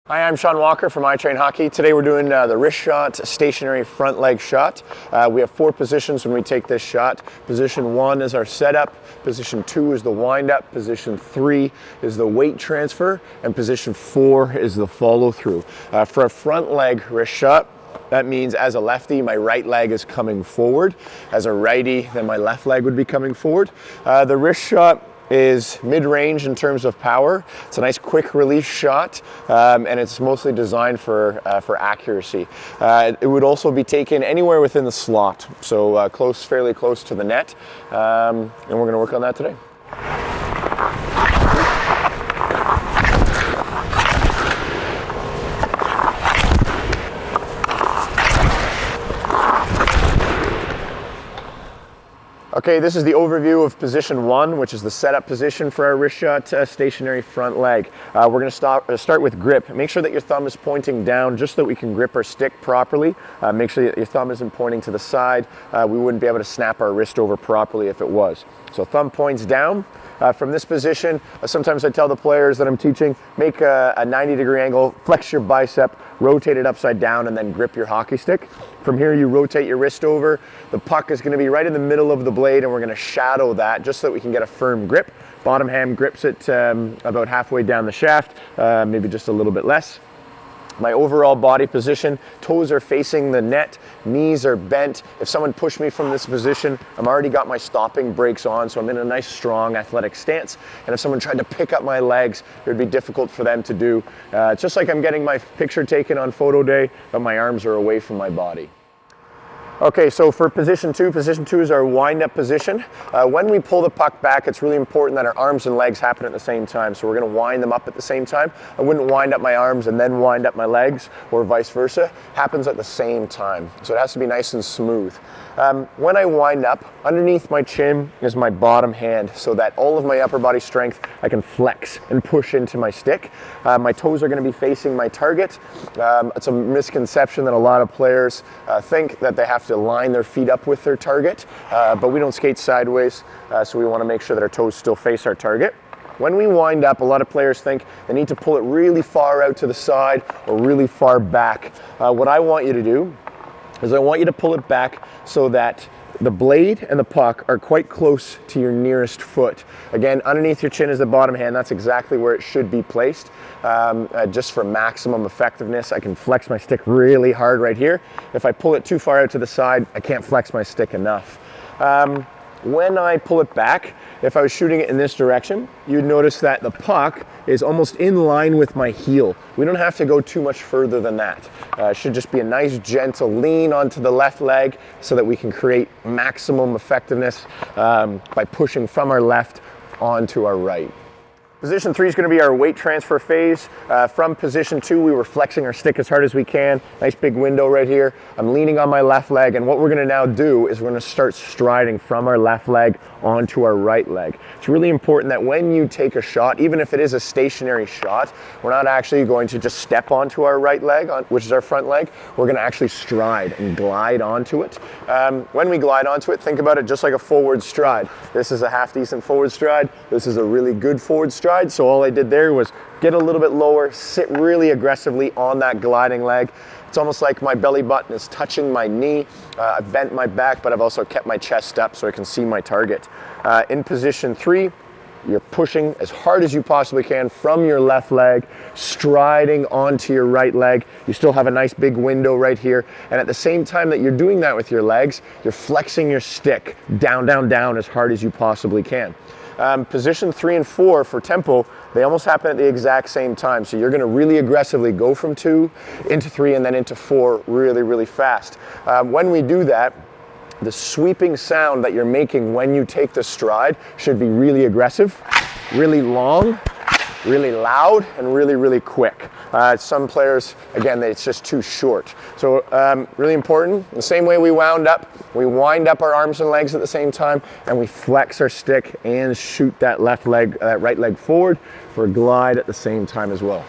Hi, I'm Sean Walker from iTrain Hockey. Today we're doing the wrist shot, stationary front leg shot. We have 4 positions when we take this shot. Position 1 is our setup, position 2 is the wind up, position 3 is the weight transfer, and position 4 is the follow through. For a front leg wrist shot, that means as a lefty, my right leg is coming forward. As a righty, then my left leg would be coming forward. The wrist shot is mid-range in terms of power. It's a nice quick release shot, and it's mostly designed for accuracy. It would also be taken anywhere within the slot, so fairly close to the net, and we're going to work on that today. Okay, this is the overview of position 1, which is the setup position for our wrist shot stationary front leg. We're going to start with grip. Make sure that your thumb is pointing down just so that we can grip our stick properly. Make sure that your thumb isn't pointing to the side. We wouldn't be able to snap our wrist over properly if it was. So thumb points down. From this position, sometimes I tell the players that I'm teaching, make a 90-degree angle, flex your bicep, rotate it upside down, and then grip your hockey stick. From here, you rotate your wrist over. The puck is going to be right in the middle of the blade, and we're going to shadow that just so that we can get a firm grip. Bottom hand grips it about halfway down the shaft, maybe just a little bit less. My overall body position, toes are facing the net, knees are bent. If someone pushed me from this position, I'm already got my stopping brakes on, so I'm in a nice, strong, athletic stance. And if someone tried to pick up my legs, it would be difficult for them to do. It's just like I'm getting my picture taken on photo day, but my arms are away from my body. Okay, so for position 2 is our wind-up position. When we pull the puck back, it's really important that our arms and legs happen at the same time. So we're going to wind them up at the same time. I wouldn't wind up my arms and then wind up my legs, or vice versa. Happens at the same time. So it has to be nice and smooth. When I wind up, underneath my chin is my bottom hand, so that all of my upper body strength, I can flex and push into my stick. My toes are going to be facing my target. It's a misconception that a lot of players think that they have to line their feet up with their target, but we don't skate sideways, so we want to make sure that our toes still face our target. When we wind up, a lot of players think they need to pull it really far out to the side or really far back. What I want you to do is I want you to pull it back so that the blade and the puck are quite close to your nearest foot. Again, underneath your chin is the bottom hand. That's exactly where it should be placed. Just for maximum effectiveness, I can flex my stick really hard right here. If I pull it too far out to the side, I can't flex my stick enough. When I pull it back, if I was shooting it in this direction, you'd notice that the puck is almost in line with my heel. We don't have to go too much further than that. It should just be a nice gentle lean onto the left leg so that we can create maximum effectiveness by pushing from our left onto our right. Position 3 is going to be our weight transfer phase. From position 2, we were flexing our stick as hard as we can. Nice big window right here. I'm leaning on my left leg, and what we're going to now do is we're going to start striding from our left leg onto our right leg. It's really important that when you take a shot, even if it is a stationary shot, we're not actually going to just step onto our right leg, which is our front leg. We're going to actually stride and glide onto it. When we glide onto it, think about it just like a forward stride. This is a half-decent forward stride. This is a really good forward stride. So all I did there was get a little bit lower, sit really aggressively on that gliding leg. It's almost like my belly button is touching my knee. I've bent my back, but I've also kept my chest up so I can see my target. In position 3, you're pushing as hard as you possibly can from your left leg, striding onto your right leg. You still have a nice big window right here. And at the same time that you're doing that with your legs, you're flexing your stick down, down, down as hard as you possibly can. Position 3 and 4 for tempo, they almost happen at the exact same time. So you're going to really aggressively go from 2 into 3 and then into 4 really, really fast. When we do that, the sweeping sound that you're making when you take the stride should be really aggressive, really long, really loud, and really, really quick. Some players, again, it's just too short. So really important, the same way we wind up our arms and legs at the same time, and we flex our stick and shoot that right leg forward for a glide at the same time as well.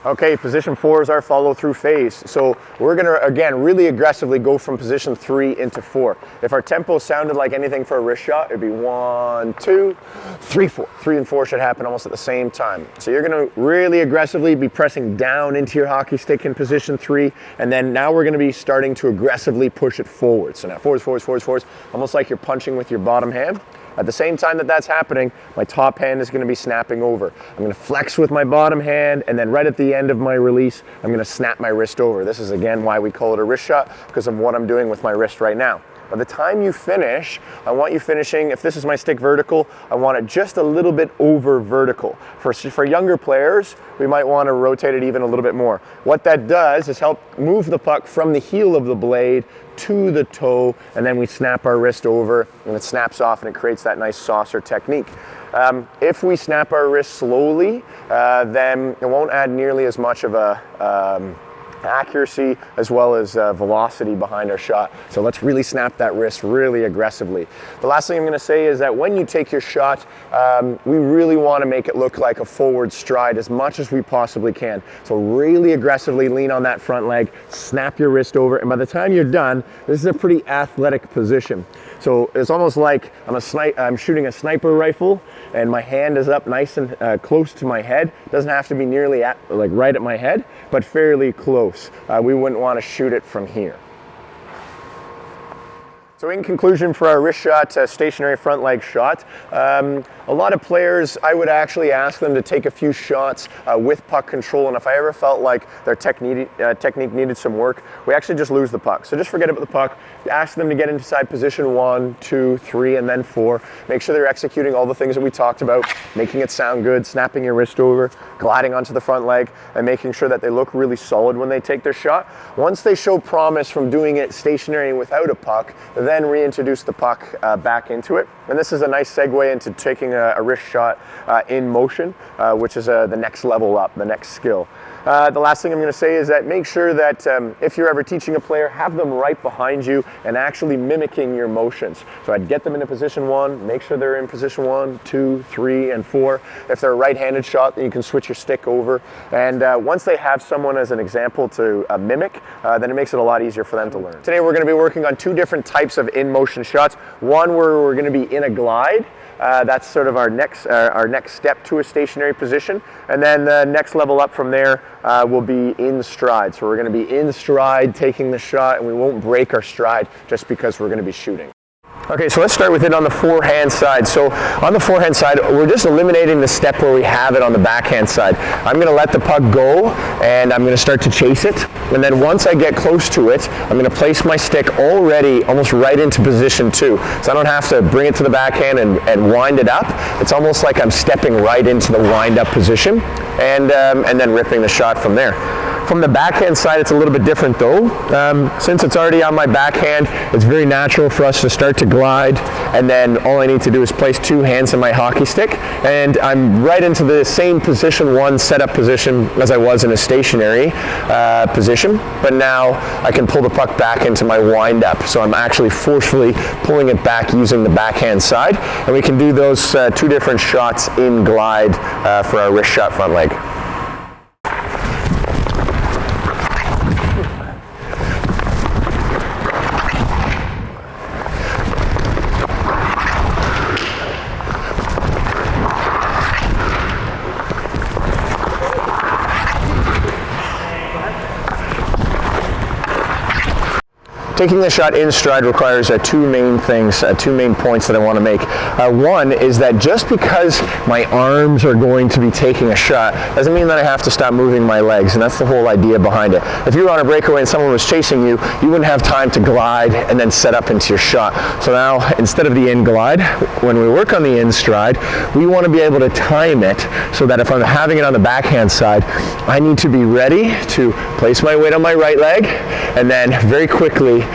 Okay, position 4 is our follow through phase. So we're gonna, again, really aggressively go from position 3 into 4. If our tempo sounded like anything for a wrist shot, it'd be 1, 2, 3, 4. 3 and 4 should happen almost at the same time. So you're gonna really aggressively be pressing down into your hockey stick in position 3, and then now we're gonna be starting to aggressively push it forward. So now forwards, forwards, forwards, forwards, almost like you're punching with your bottom hand. At the same time that that's happening, my top hand is going to be snapping over. I'm going to flex with my bottom hand, and then right at the end of my release, I'm going to snap my wrist over. This is again why we call it a wrist shot, because of what I'm doing with my wrist right now. By the time you finish, I want you finishing, if this is my stick vertical, I want it just a little bit over vertical. For younger players, we might want to rotate it even a little bit more. What that does is help move the puck from the heel of the blade to the toe, and then we snap our wrist over, and it snaps off, and it creates that nice saucer technique. If we snap our wrist slowly, then it won't add nearly as much of a accuracy as well as velocity behind our shot. So let's really snap that wrist really aggressively. The last thing I'm going to say is that when you take your shot, we really want to make it look like a forward stride as much as we possibly can. So really aggressively lean on that front leg, snap your wrist over, and by the time you're done, this is a pretty athletic position. So it's almost like I'm shooting a sniper rifle, and my hand is up nice and close to my head. Doesn't have to be nearly right at my head, but fairly close. We wouldn't want to shoot it from here. So in conclusion, for our wrist shot, stationary front leg shot, a lot of players, I would actually ask them to take a few shots with puck control, and if I ever felt like their technique needed some work, we actually just lose the puck. So just forget about the puck, ask them to get inside position 1, 2, 3, and then 4. Make sure they're executing all the things that we talked about, making it sound good, snapping your wrist over, gliding onto the front leg, and making sure that they look really solid when they take their shot. Once they show promise from doing it stationary without a puck, then reintroduce the puck back into it. And this is a nice segue into taking a wrist shot in motion, which is the next level up, the next skill. The last thing I'm going to say is that make sure that if you're ever teaching a player, have them right behind you and actually mimicking your motions. So I'd get them into position 1, make sure they're in position 1, 2, 3, and 4. If they're a right-handed shot, then you can switch your stick over. And once they have someone as an example to mimic, then it makes it a lot easier for them to learn. Today we're going to be working on 2 different types of in-motion shots. One where we're going to be in a glide. That's sort of our next step to a stationary position, and then the next level up from there will be in stride. So we're going to be in stride taking the shot, and we won't break our stride just because we're going to be shooting. Okay, so let's start with it on the forehand side. So on the forehand side, we're just eliminating the step where we have it on the backhand side. I'm going to let the puck go, and I'm going to start to chase it. And then once I get close to it, I'm going to place my stick already almost right into position 2. So I don't have to bring it to the backhand and wind it up. It's almost like I'm stepping right into the wind-up position, and then ripping the shot from there. From the backhand side, it's a little bit different though. Since it's already on my backhand, it's very natural for us to start to glide, and then all I need to do is place 2 hands in my hockey stick, and I'm right into the same position 1 setup position as I was in a stationary position, but now I can pull the puck back into my wind up. So I'm actually forcefully pulling it back using the backhand side, and we can do those 2 different shots in glide for our wrist shot front leg. Taking the shot in stride requires 2 main things, 2 main points that I want to make. One is that just because my arms are going to be taking a shot doesn't mean that I have to stop moving my legs, and that's the whole idea behind it. If you were on a breakaway and someone was chasing you, you wouldn't have time to glide and then set up into your shot. So now, instead of the in glide, when we work on the in stride, we want to be able to time it so that if I'm having it on the backhand side, I need to be ready to place my weight on my right leg and then very quickly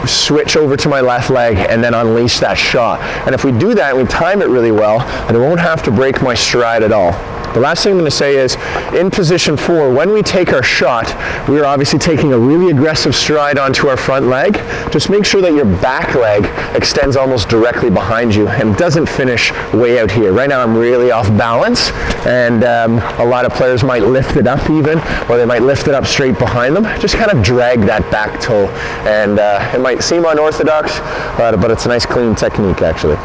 switch over to my left leg, and then unleash that shot. And if we do that and we time it really well, then I won't have to break my stride at all. The last thing I'm going to say is, in position 4, when we take our shot, we are obviously taking a really aggressive stride onto our front leg. Just make sure that your back leg extends almost directly behind you and doesn't finish way out here. Right now I'm really off balance, and a lot of players might lift it up even, or they might lift it up straight behind them. Just kind of drag that back toe, and it might seem unorthodox, but it's a nice clean technique actually.